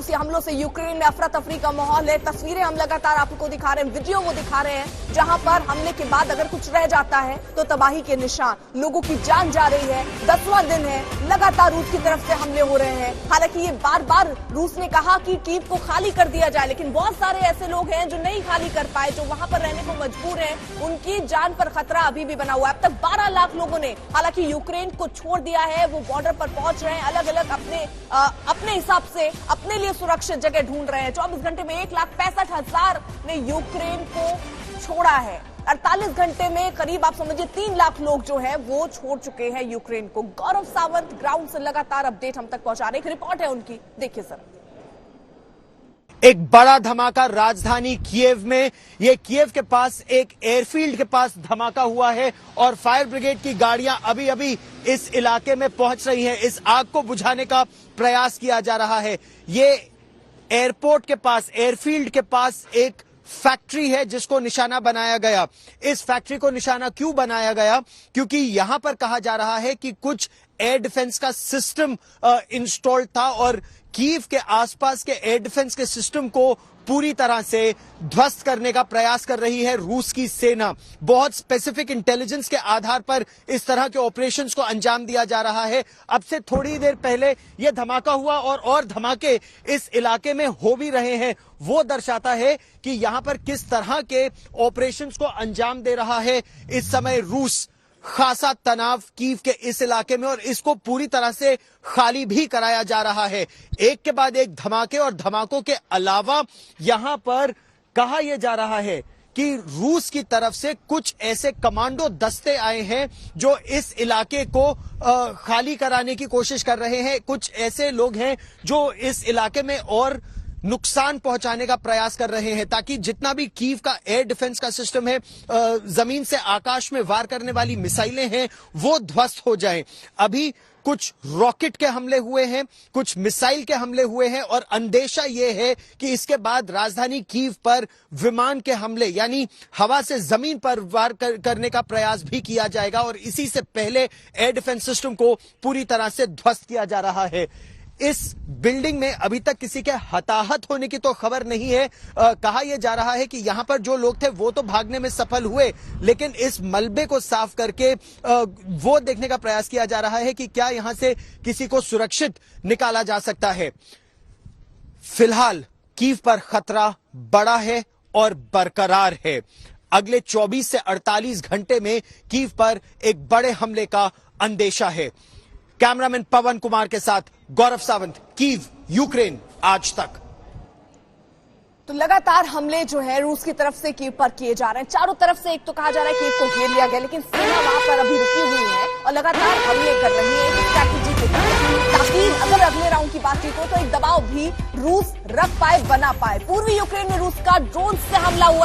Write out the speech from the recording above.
रूसी हमलों से यूक्रेन में अफरा तफरी का माहौल है। तस्वीरें हम लगातार आपको दिखा रहे हैं, वीडियो वो दिखा रहे हैं, जहां पर हमले के बाद अगर कुछ रह जाता है तो तबाही के निशान, लोगों की जान जा रही है। 10वां दिन है, लगातार रूस की तरफ से हमले हो रहे हैं। हालांकि ये बार बार रूस ने कहा कि कीव को खाली कर दिया जाए, लेकिन बहुत सारे ऐसे लोग हैं जो नहीं खाली कर पाए, जो वहां पर रहने को मजबूर हैं। उनकी जान पर खतरा अभी भी बना हुआ है। अब तक 12 लाख लोगों ने हालांकि यूक्रेन को छोड़ दिया है। वो बॉर्डर पर पहुंच रहे हैं, अलग अलग अपने हिसाब से अपने लिए सुरक्षित जगह ढूंढ रहे हैं। 24 घंटे में 1,65,000 ने यूक्रेन को छोड़ा है। 48 घंटे में करीब आप समझिए 3 लाख लोग जो है वो छोड़ चुके हैं यूक्रेन को। गौरव सावंत ग्राउंड से लगातार अपडेट हम तक पहुंचा रहे हैं। एक रिपोर्ट है उनकी, देखिए सर। एक बड़ा धमाका राजधानी कीव में, ये कीव के पास एक एयरफील्ड के पास धमाका हुआ है और फायर ब्रिगेड की गाड़ियां अभी अभी इस इलाके में पहुंच रही हैं। इस आग को बुझाने का प्रयास किया जा रहा है। ये एयरपोर्ट के पास, एयरफील्ड के पास एक फैक्ट्री है जिसको निशाना बनाया गया। इस फैक्ट्री को निशाना क्यों बनाया गया? क्योंकि यहां पर कहा जा रहा है कि कुछ एयर डिफेंस का सिस्टम इंस्टॉल्ड था और कीव के आसपास के एयर डिफेंस के सिस्टम को पूरी तरह से ध्वस्त करने का प्रयास कर रही है रूस की सेना। बहुत स्पेसिफिक इंटेलिजेंस के आधार पर इस तरह के ऑपरेशंस को अंजाम दिया जा रहा है। अब से थोड़ी देर पहले यह धमाका हुआ और धमाके इस इलाके में हो भी रहे हैं। वो दर्शाता है कि यहां पर किस तरह के ऑपरेशंस को अंजाम दे रहा है इस समय रूस। खासा तनाव कीव के इस इलाके में और इसको पूरी तरह से खाली भी कराया जा रहा है। एक के बाद एक धमाके और धमाकों के अलावा यहां पर कहा यह जा रहा है कि रूस की तरफ से कुछ ऐसे कमांडो दस्ते आए हैं जो इस इलाके को खाली कराने की कोशिश कर रहे हैं। कुछ ऐसे लोग हैं जो इस इलाके में और नुकसान पहुंचाने का प्रयास कर रहे हैं ताकि जितना भी कीव का एयर डिफेंस का सिस्टम है, जमीन से आकाश में वार करने वाली मिसाइलें हैं, वो ध्वस्त हो जाएं। अभी कुछ रॉकेट के हमले हुए हैं, कुछ मिसाइल के हमले हुए हैं और अंदेशा यह है कि इसके बाद राजधानी कीव पर विमान के हमले यानी हवा से जमीन पर वार करने का प्रयास भी किया जाएगा और इसी से पहले एयर डिफेंस सिस्टम को पूरी तरह से ध्वस्त किया जा रहा है। इस बिल्डिंग में अभी तक किसी के हताहत होने की तो खबर नहीं है। कहा यह जा रहा है कि यहां पर जो लोग थे वो तो भागने में सफल हुए, लेकिन इस मलबे को साफ करके वो देखने का प्रयास किया जा रहा है कि क्या यहां से किसी को सुरक्षित निकाला जा सकता है। फिलहाल कीव पर खतरा बड़ा है और बरकरार है। अगले 24 से 48 घंटे में कीव पर एक बड़े हमले का अंदेशा है। कैमरामैन पवन कुमार के साथ गौरव सावंत, कीव, यूक्रेन आज तक। तो लगातार हमले जो है रूस की तरफ से कीव पर किए जा रहे हैं। चारों तरफ से एक तो कहा जा रहा है कीव को घेर लिया गया, लेकिन सेना वहां पर अभी रुकी हुई है और लगातार हमले कर रही है एक स्ट्रैटेजी के तहत, ताकि अगर अगले राउंड की बातचीत हो तो एक दबाव भी रूस रख पाए, बना पाए। पूर्वी यूक्रेन में रूस का ड्रोन से हमला हुआ।